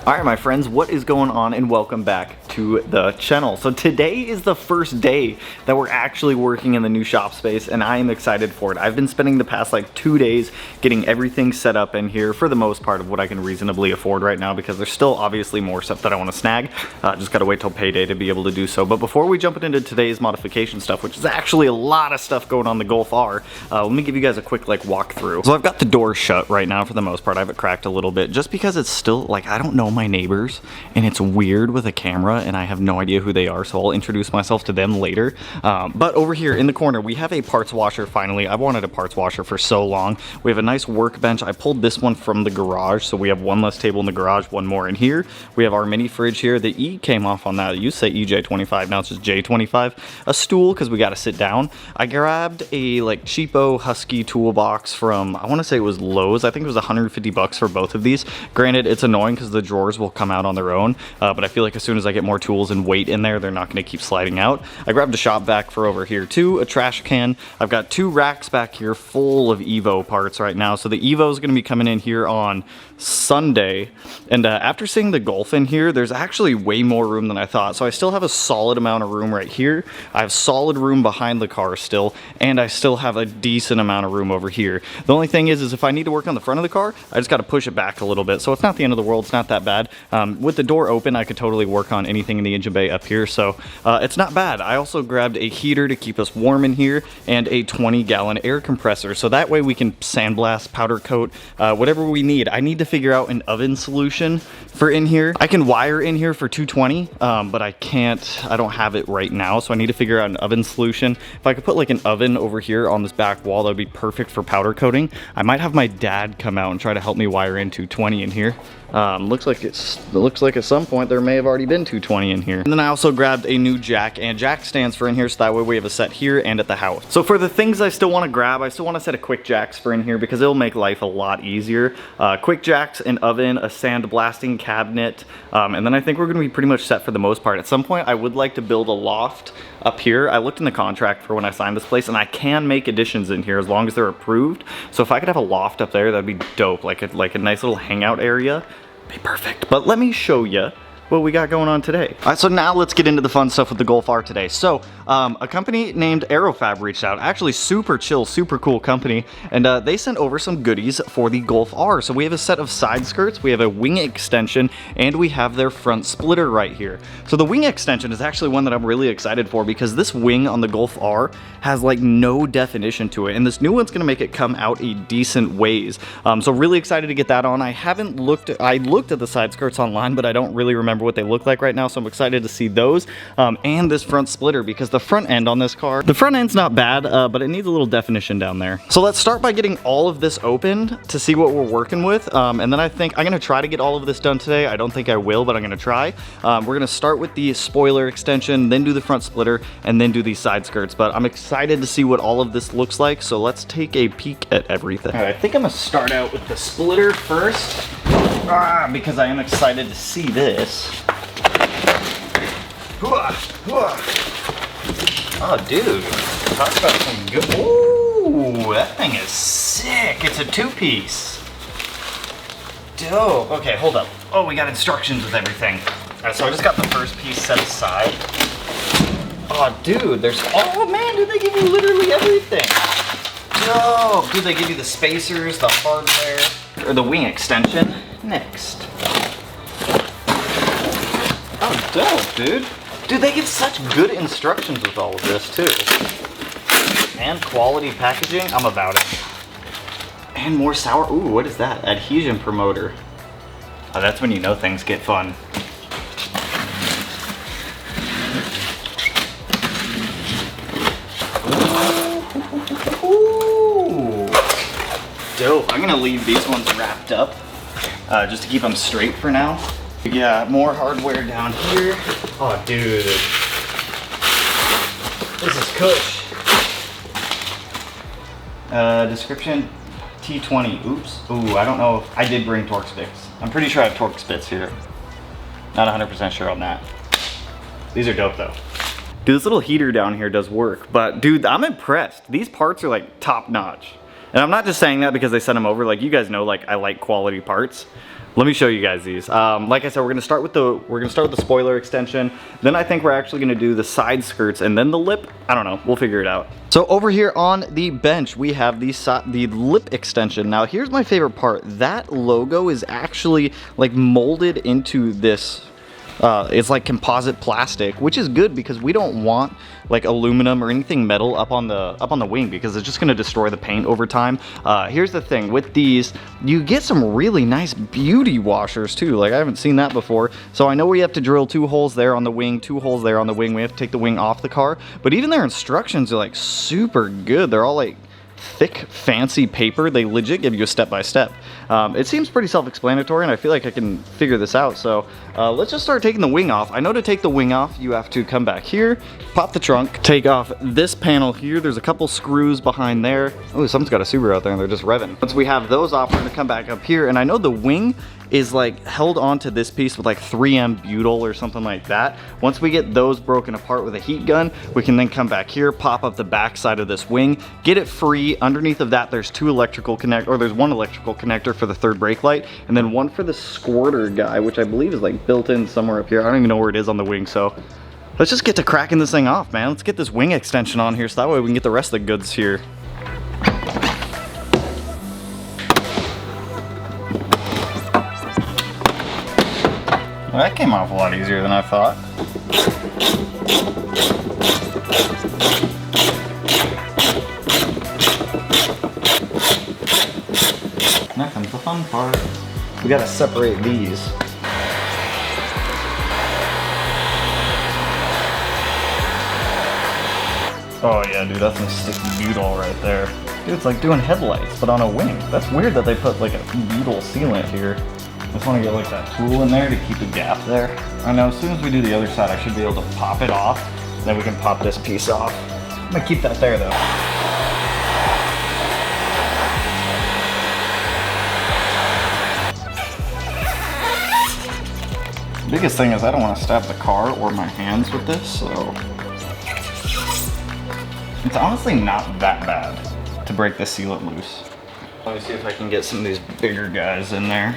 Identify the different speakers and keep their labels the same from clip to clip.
Speaker 1: Alright my friends, what is going on, and welcome back to the channel. So today is the first day that we're actually working in the new shop space, and I am excited for it. I've been spending the past like 2 days getting everything set up in here for the most part of what I can reasonably afford right now, because there's still obviously more stuff that I want to snag. Just gotta wait till payday to be able to do so. But before we jump into today's modification stuff, which is actually a lot of stuff going on the Golf R, let me give you guys a quick like walkthrough. So I've got the door shut right now for the most part. I have it cracked a little bit just because it's still like, I don't know my neighbors, and it's weird with a camera and I have no idea who they are, so I'll introduce myself to them later. But over here in the corner we have a parts washer. Finally, I've wanted a parts washer for so long. We have a nice workbench. I pulled this one from the garage, so we have one less table in the garage, one more in here. We have our mini fridge here. The E came off on that. It used to say EJ25, now it's just J25. A stool because we got to sit down. I grabbed a like cheapo Husky toolbox from, I want to say it was Lowe's. I think it was 150 bucks for both of these. Granted, it's annoying because the drawers will come out on their own, but I feel like as soon as I get more tools and weight in there, they're not going to keep sliding out. I grabbed a shop vac for over here too, a trash can. I've got 2 racks back here full of Evo parts right now. So the Evo is going to be coming in here on Sunday, and after seeing the Golf in here, there's actually way more room than I thought. So I still have a solid amount of room right here. I have solid room behind the car still, and I still have a decent amount of room over here. The only thing is if I need to work on the front of the car, I just got to push it back a little bit. So it's not the end of the world. It's not that bad. With the door open, I could totally work on anything in the engine bay up here, so it's not bad. I also grabbed a heater to keep us warm in here and a 20-gallon air compressor, so that way we can sandblast, powder coat, whatever we need. I need to figure out an oven solution for in here. I can wire in here for 220, but I don't have it right now, so I need to figure out an oven solution. If I could put like an oven over here on this back wall, that would be perfect for powder coating. I might have my dad come out and try to help me wire in 220 in here. Looks like at some point there may have already been 220 in here. And then I also grabbed a new jack and jack stands for in here, so that way we have a set here and at the house. So for the things I still want to grab, I still want a set of quick jacks for in here because it'll make life a lot easier. Quick jacks, an oven, a sandblasting cabinet, and then I think we're going to be pretty much set for the most part. At some point I would like to build a loft up here. I looked in the contract for when I signed this place, and I can make additions in here as long as they're approved. So if I could have a loft up there, that'd be dope, like a nice little hangout area. Be perfect. But let me show you what we got going on today. All right, so now let's get into the fun stuff with the Golf R today. So a company named Aerofab reached out. Actually, super chill, super cool company, and they sent over some goodies for the Golf R. So we have a set of side skirts, we have a wing extension, and we have their front splitter right here. So the wing extension is actually one that I'm really excited for because this wing on the Golf R has like no definition to it, and this new one's gonna make it come out a decent ways. So really excited to get that on. I looked at the side skirts online, but I don't really remember what they look like right now, so I'm excited to see those, and this front splitter, because the front end on this car, the front end's not bad, but it needs a little definition down there. So let's start by getting all of this opened to see what we're working with, and then I think I'm gonna try to get all of this done today. I don't think I will, but I'm gonna try. We're gonna start with the spoiler extension, then do the front splitter, and then do these side skirts, but I'm excited to see what all of this looks like, so let's take a peek at everything. All right, I think I'm gonna start out with the splitter first, because I am excited to see this. Oh, dude, talk about some good. Ooh, that thing is sick. It's a 2-piece. Dope. Okay, hold up. Oh, we got instructions with everything. So I just got the first piece set aside. Oh, dude, oh man, dude, they give you literally everything. Dope. Dude, they give you the spacers, the hardware, or the wing extension. Next. Oh, dope, dude. Dude, they give such good instructions with all of this, too. And quality packaging, I'm about it. And more sour, ooh, what is that? Adhesion promoter. Oh, that's when you know things get fun. Ooh. Dope, I'm gonna leave these ones wrapped up, just to keep them straight for now. Yeah, more hardware down here. Oh, dude. This is kush. Description, T20. Oops. Ooh, I don't know if I did bring torque sticks. I'm pretty sure I have torque spits here. Not 100% sure on that. These are dope though. Dude, this little heater down here does work, but dude, I'm impressed. These parts are like top notch. And I'm not just saying that because they sent them over. Like, you guys know, like, I like quality parts. Let me show you guys these. Like I said, we're gonna start with the spoiler extension. Then I think we're actually gonna do the side skirts and then the lip. I don't know, we'll figure it out. So over here on the bench, we have the lip extension. Now here's my favorite part. That logo is actually like molded into this. It's like composite plastic, which is good because we don't want like aluminum or anything metal up on the wing because it's just going to destroy the paint over time. Here's the thing with these, you get some really nice beauty washers too. Like I haven't seen that before. So I know we have to drill 2 holes there on the wing, 2 holes there on the wing. We have to take the wing off the car, but even their instructions are like super good. They're all like thick, fancy paper. They legit give you a step-by-step. It seems pretty self-explanatory, and I feel like I can figure this out. So let's just start taking the wing off. I know to take the wing off, you have to come back here, pop the trunk, take off this panel here. There's a couple screws behind there. Oh, someone's got a Subaru out there, and they're just revving. Once we have those off, we're gonna come back up here, and I know the wing is like held onto this piece with like 3M butyl or something like that. Once we get those broken apart with a heat gun, we can then come back here, pop up the back side of this wing, get it free. Underneath of that, there's 2 electrical connect, or there's 1 electrical connector for the 3rd brake light, and then 1 for the squirter guy, which I believe is like built in somewhere up here. I don't even know where it is on the wing, so let's just get to cracking this thing off, man. Let's get this wing extension on here so that way we can get the rest of the goods here. Well, that came off a lot easier than I thought. Now comes the fun part. We gotta separate these. Oh yeah, dude, that's some sticky butyl right there. Dude, it's like doing headlights, but on a wing. That's weird that they put like a butyl sealant here. Just want to get like that tool in there to keep a gap there. I know as soon as we do the other side, I should be able to pop it off. Then we can pop this piece off. I'm gonna keep that there though. The biggest thing is I don't want to stab the car or my hands with this, so. It's honestly not that bad to break the sealant loose. Let me see if I can get some of these bigger guys in there.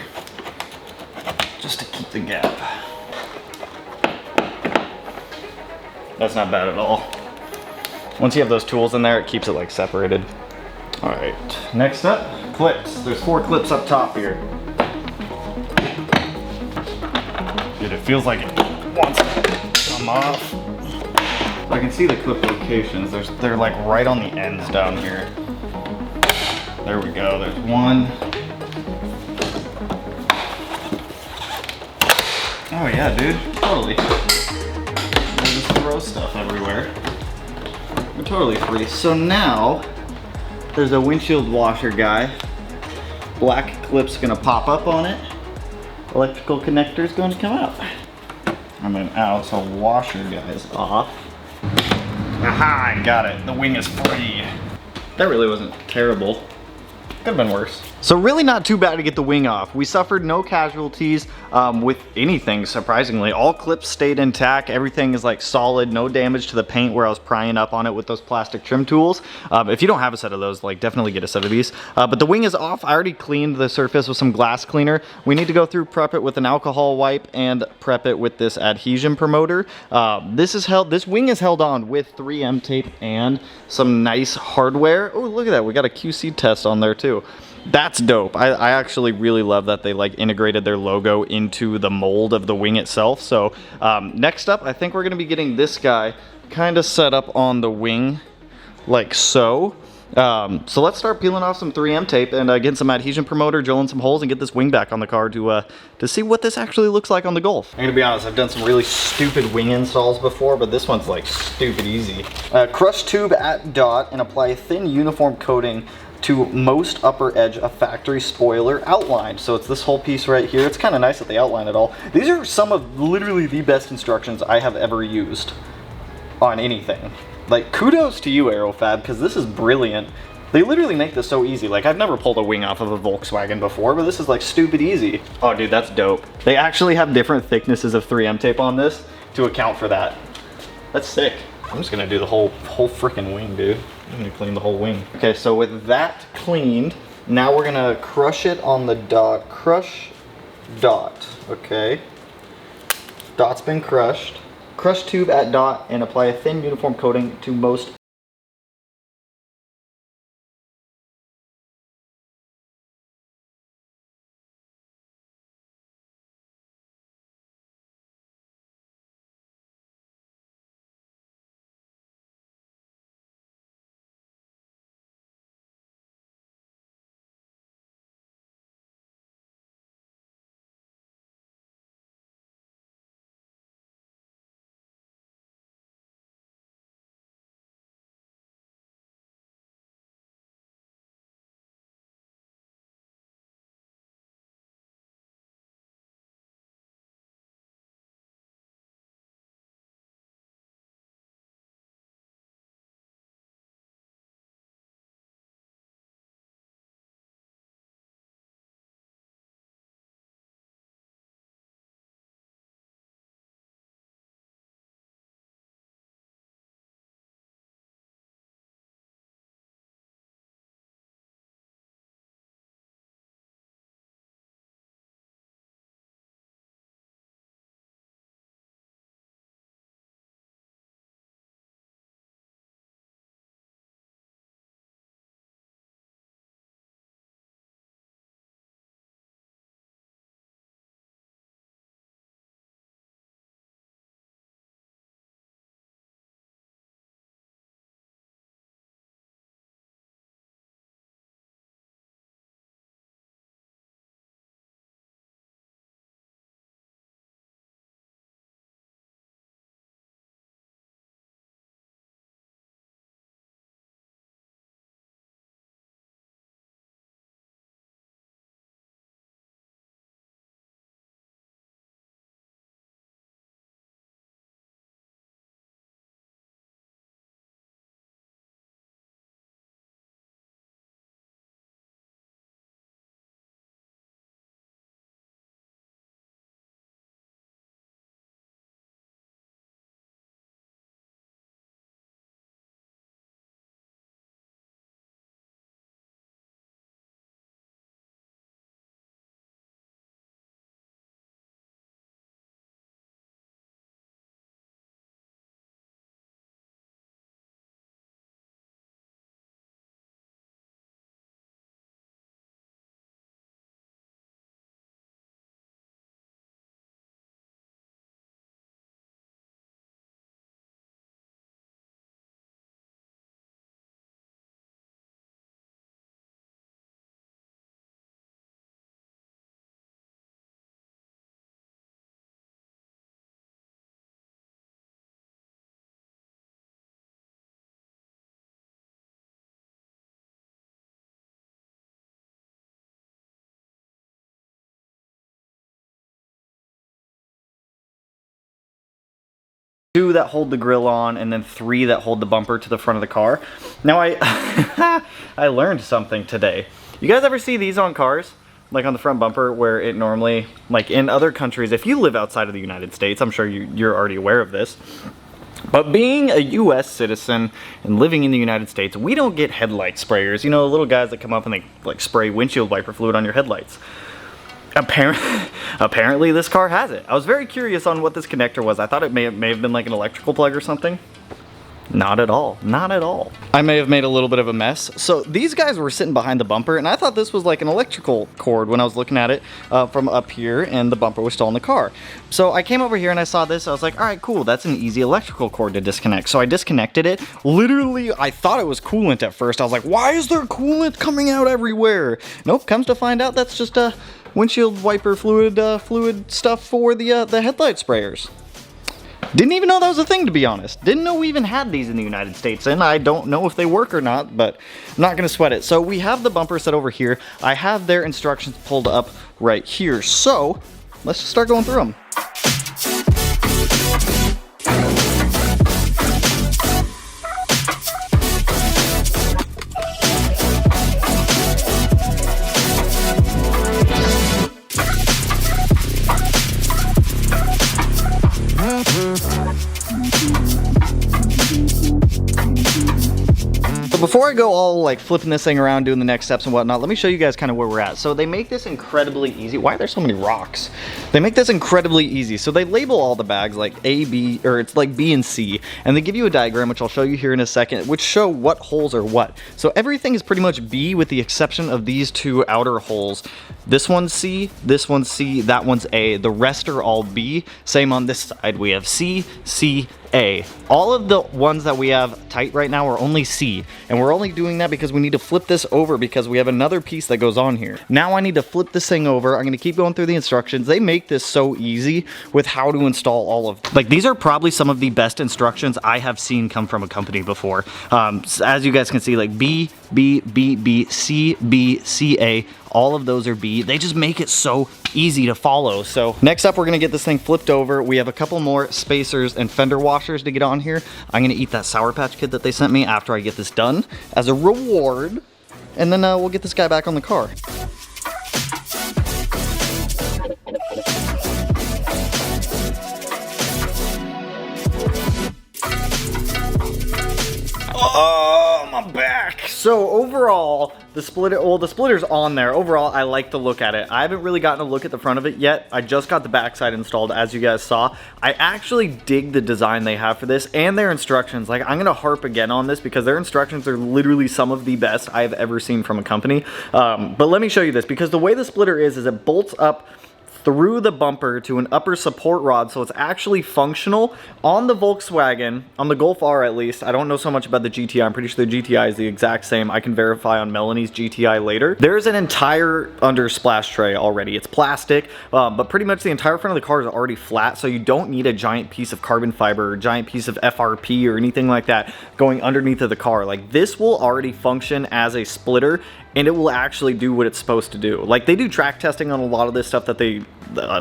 Speaker 1: Just to keep the gap. That's not bad at all. Once you have those tools in there, it keeps it like separated. All right, next up, clips. There's 4 clips up top here. Dude, it feels like it wants to come off. I can see the clip locations. They're like right on the ends down here. There we go, there's 1. Oh yeah, dude, totally. I just throw stuff everywhere. We're totally free. So now, there's a windshield washer guy. Black clip's gonna pop up on it. Electrical connector's going to come out. And then out, so washer guy's off. Aha, I got it. The wing is free. That really wasn't terrible. Could have been worse. So really not too bad to get the wing off. We suffered no casualties with anything, surprisingly. All clips stayed intact. Everything is like solid, no damage to the paint where I was prying up on it with those plastic trim tools. If you don't have a set of those, like definitely get a set of these. But the wing is off. I already cleaned the surface with some glass cleaner. We need to go through, prep it with an alcohol wipe and prep it with this adhesion promoter. This wing is held on with 3M tape and some nice hardware. Oh, look at that. We got a QC test on there too. That's dope. I actually really love that they like integrated their logo into the mold of the wing itself. So next up, I think we're gonna be getting this guy kind of set up on the wing like so. So let's start peeling off some 3M tape and getting some adhesion promoter, drilling some holes and get this wing back on the car to see what this actually looks like on the Golf. I'm gonna be honest, I've done some really stupid wing installs before, but this one's like stupid easy. Crush tube at dot and apply a thin uniform coating to most upper edge of factory spoiler outline. So it's this whole piece right here. It's kind of nice that they outline it all. These are some of literally the best instructions I have ever used on anything. Like, kudos to you, Aerofab, because this is brilliant. They literally make this so easy. Like, I've never pulled a wing off of a Volkswagen before, but this is like stupid easy. Oh dude, that's dope. They actually have different thicknesses of 3M tape on this to account for that. That's sick. I'm just gonna do the whole freaking wing, dude. I'm gonna clean the whole wing. Okay, so with that cleaned, now we're gonna crush it on the dot. Crush dot. Okay. Dot's been crushed. Crush tube at dot and apply a thin uniform coating to most. Two that hold the grill on, and then 3 that hold the bumper to the front of the car. Now I learned something today. You guys ever see these on cars? Like on the front bumper where it normally, like in other countries, if you live outside of the United States, I'm sure you're already aware of this. But being a US citizen and living in the United States, we don't get headlight sprayers. You know, the little guys that come up and they like spray windshield wiper fluid on your headlights. Apparently this car has it. I was very curious on what this connector was. I thought it may have been like an electrical plug or something. Not at all, not at all. I may have made a little bit of a mess. So these guys were sitting behind the bumper and I thought this was like an electrical cord when I was looking at it from up here, and the bumper was still in the car. So I came over here and I saw this. I was like, all right, cool. That's an easy electrical cord to disconnect. So I disconnected it. Literally, I thought it was coolant at first. I was like, why is there coolant coming out everywhere? Nope, comes to find out that's just a windshield wiper fluid stuff for the headlight sprayers. Didn't even know that was a thing, to be honest. Didn't know we even had these in the United States, and I don't know if they work or not, but I'm not gonna sweat it. So we have the bumper set over here. I have their instructions pulled up right here. So let's just start going through them. before I go all like flipping this thing around, doing the next steps and whatnot, let me show you guys kind of where we're at. So they make this incredibly easy. Why are there so many rocks? They make this incredibly easy. So they label all the bags like A, B, or it's like B and C, and they give you a diagram, which I'll show you here in a second, which show what holes are what. So everything is pretty much B with the exception of these two outer holes. This one's C, that one's A. The rest are all B. Same on this side. We have C, C, A. All of the ones that we have tight right now are only C, and we're only doing that because we need to flip this over because we have another piece that goes on here. Now I need to flip this thing over. I'm going to keep going through the instructions. They make this so easy with how to install all of them. Like, these are probably some of the best instructions I have seen come from a company before. As you guys can see, like B, B, B, B, C, B, C, A. All of those are B. They just make it so easy to follow. So next up, we're gonna get this thing flipped over. We have a couple more spacers and fender washers to get on here. I'm gonna eat that Sour Patch Kid that they sent me after I get this done as a reward. And then we'll get this guy back on the car. Oh, my back. So overall, the splitter's on there. Overall, I like the look at it. I haven't really gotten a look at the front of it yet. I just got the backside installed, as you guys saw. I actually dig the design they have for this and their instructions. Like, I'm gonna harp again on this because their instructions are literally some of the best I've ever seen from a company. But let me show you this, because the way the splitter is it bolts up through the bumper to an upper support rod, so it's actually functional. On the Volkswagen, on the Golf R at least, I don't know so much about the GTI, I'm pretty sure the GTI is the exact same. I can verify on Melanie's GTI later. There's an entire undersplash tray already. It's plastic, but pretty much the entire front of the car is already flat, so you don't need a giant piece of carbon fiber or a giant piece of FRP or anything like that going underneath of the car. Like, this will already function as a splitter, and it will actually do what it's supposed to do. Like, they do track testing on a lot of this stuff that they,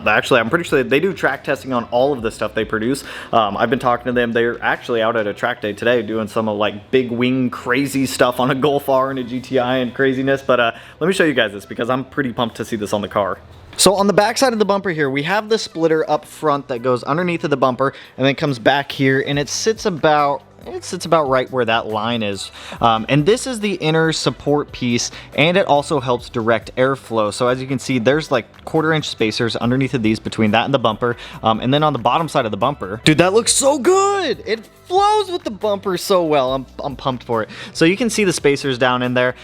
Speaker 1: actually, I'm pretty sure they do track testing on all of the stuff they produce. I've been talking to them. They're actually out at a track day today doing some of like big wing crazy stuff on a Golf R and a GTI and craziness. But let me show you guys this because I'm pretty pumped to see this on the car. So on the back side of the bumper here, we have the splitter up front that goes underneath of the bumper and then comes back here, and it sits about right where that line is. And this is the inner support piece, and it also helps direct airflow. So as you can see, there's like 1/4 inch spacers underneath of these between that and the bumper. And then on the bottom side of the bumper, dude, that looks so good. It flows with the bumper so well. I'm pumped for it. So you can see the spacers down in there.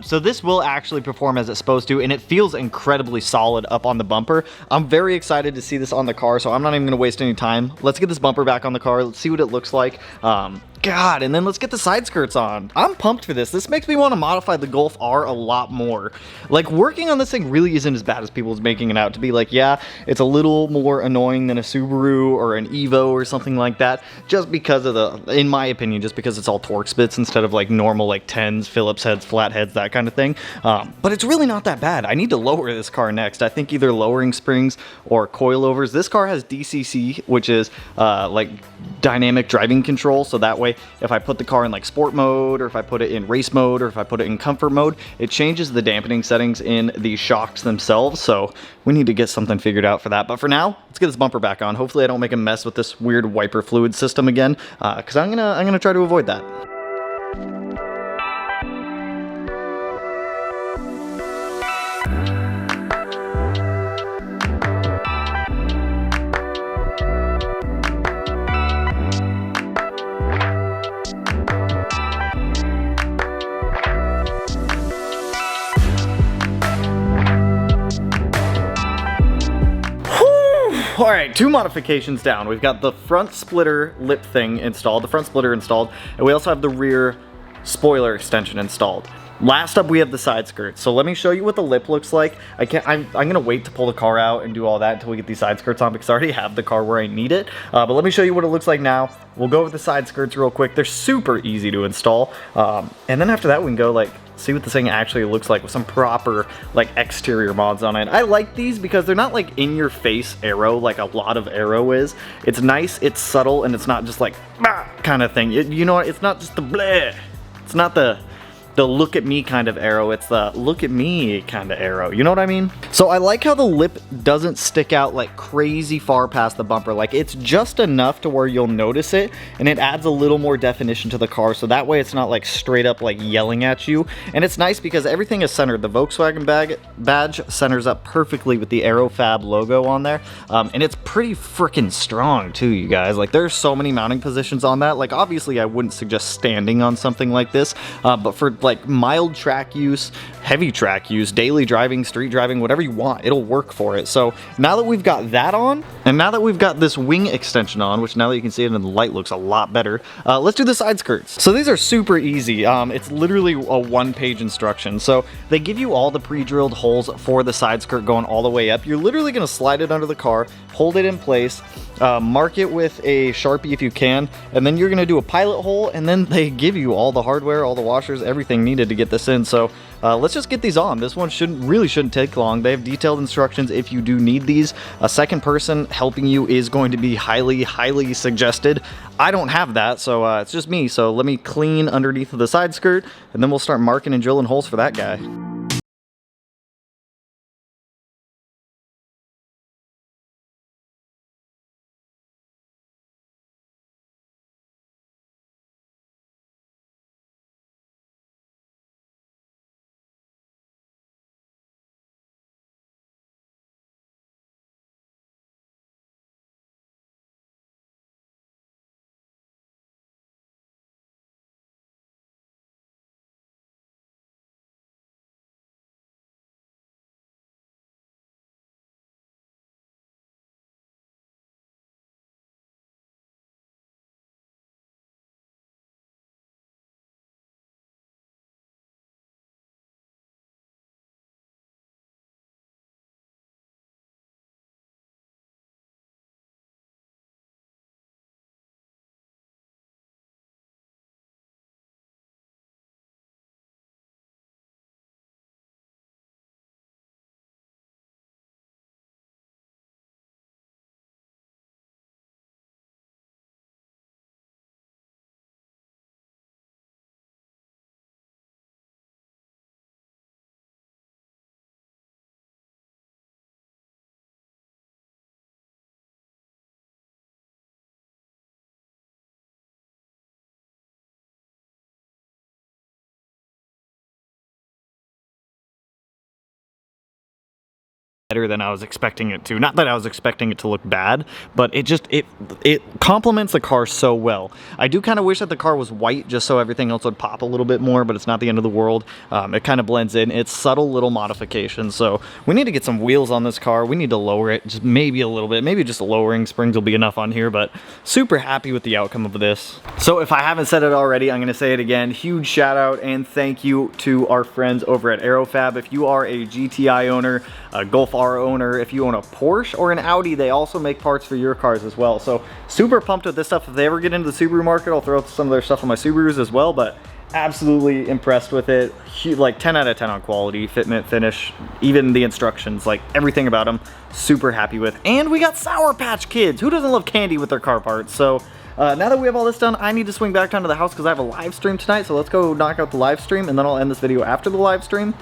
Speaker 1: So this will actually perform as it's supposed to, and it feels incredibly solid up on the bumper. I'm very excited to see this on the car, so I'm not even gonna waste any time. Let's get this bumper back on the car. Let's see what it looks like. God, and then let's get the side skirts on. I'm pumped for this. This makes me want to modify the Golf R a lot more. Like, working on this thing really isn't as bad as people's making it out to be. Like, yeah, it's a little more annoying than a Subaru or an Evo or something like that, just because of the, in my opinion, just because it's all torque spits instead of like normal like 10s, Phillips heads, flat heads, that kind of thing. But it's really not that bad. I need to lower this car next. I think either lowering springs or coilovers. This car has DCC, which is like dynamic driving control, so that way if I put the car in like sport mode, or if I put it in race mode, or if I put it in comfort mode, it changes the dampening settings in the shocks themselves. So we need to get something figured out for that. But for now, let's get this bumper back on. Hopefully I don't make a mess with this weird wiper fluid system again, because I'm gonna try to avoid that. All right, 2 modifications down. We've got the front splitter lip thing installed, the front splitter installed, and we also have the rear spoiler extension installed. Last up, we have the side skirts. So let me show you what the lip looks like. I'm gonna wait to pull the car out and do all that until we get these side skirts on, because I already have the car where I need it. But let me show you what it looks like now. We'll go with the side skirts real quick. They're super easy to install. And then after that, we can go like see what this thing actually looks like with some proper like exterior mods on it. I like these because they're not like in your face aero like a lot of aero is. It's nice, it's subtle, and it's not just like kind of thing. You know what? It's not just the bleh. It's not the the look at me kind of aero, it's the look at me kind of aero, you know what I mean? So I like how the lip doesn't stick out like crazy far past the bumper. Like it's just enough to where you'll notice it, and it adds a little more definition to the car, so that way it's not like straight up like yelling at you. And it's nice because everything is centered. The Volkswagen badge centers up perfectly with the Aerofab logo on there, and it's pretty freaking strong too, you guys. Like there's so many mounting positions on that. Like obviously I wouldn't suggest standing on something like this, but for like mild track use, heavy track use, daily driving, street driving, whatever you want, it'll work for it. So now that we've got that on, and now that we've got this wing extension on, which now that you can see it in the light looks a lot better, let's do the side skirts. So these are super easy. It's literally a one-page instruction. So they give you all the pre-drilled holes for the side skirt going all the way up. You're literally going to slide it under the car, hold it in place, mark it with a Sharpie if you can, and then you're going to do a pilot hole, and then they give you all the hardware, all the washers, everything needed to get this in. So let's just get these on. This one really shouldn't take long. They have detailed instructions if you do need these. A second person helping you is going to be highly suggested. I don't have that, so it's just me. So let me clean underneath of the side skirt, and then we'll start marking and drilling holes for that guy. Better than I was expecting it to. Not that I was expecting it to look bad, but it complements the car so well. I do kind of wish that the car was white just so everything else would pop a little bit more, but it's not the end of the world. It kind of blends in. It's subtle little modifications. So we need to get some wheels on this car. We need to lower it just maybe a little bit. Maybe just lowering springs will be enough on here, but super happy with the outcome of this. So if I haven't said it already, I'm going to say it again. Huge shout out and thank you to our friends over at Aerofab. If you are a GTI owner, a Golf R owner, if you own a Porsche or an Audi, they also make parts for your cars as well. So super pumped with this stuff. If they ever get into the Subaru market, I'll throw some of their stuff on my Subarus as well, but absolutely impressed with it. Like 10 out of 10 on quality, fitment, finish, even the instructions, like everything about them, super happy with. And we got Sour Patch Kids. Who doesn't love candy with their car parts? So now that we have all this done, I need to swing back down to the house because I have a live stream tonight. So let's go knock out the live stream, and then I'll end this video after the live stream.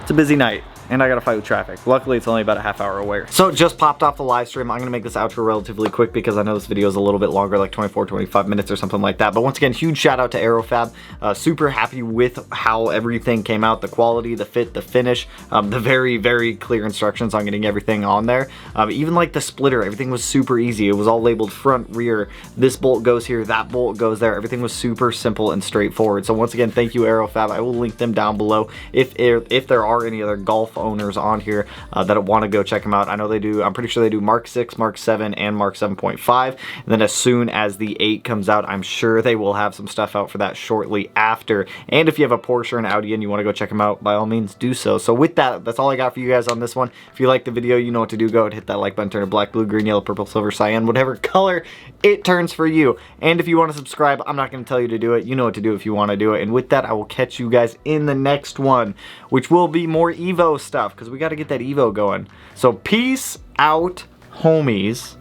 Speaker 1: It's a busy night, and I gotta fight with traffic. Luckily, it's only about a half hour away. So it just popped off the live stream. I'm gonna make this outro relatively quick because I know this video is a little bit longer, like 24, 25 minutes or something like that. But once again, huge shout out to Aerofab. Super happy with how everything came out, the quality, the fit, the finish, the very clear instructions on getting everything on there. Even like the splitter, everything was super easy. It was all labeled front, rear. This bolt goes here, that bolt goes there. Everything was super simple and straightforward. So once again, thank you Aerofab. I will link them down below if there are any other Golf owners on here that want to go check them out. I know they do. I'm pretty sure they do Mark 6, Mark 7, and Mark 7.5. And then as soon as the 8 comes out, I'm sure they will have some stuff out for that shortly after. And if you have a Porsche or an Audi and you want to go check them out, by all means do so. So with that, that's all I got for you guys on this one. If you like the video, you know what to do. Go ahead and hit that like button, turn it black, blue, green, yellow, purple, silver, cyan, whatever color it turns for you. And if you want to subscribe, I'm not going to tell you to do it. You know what to do if you want to do it. And with that, I will catch you guys in the next one, which will be more Evo stuff, because we got to get that Evo going. So peace out, homies.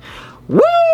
Speaker 1: Woo!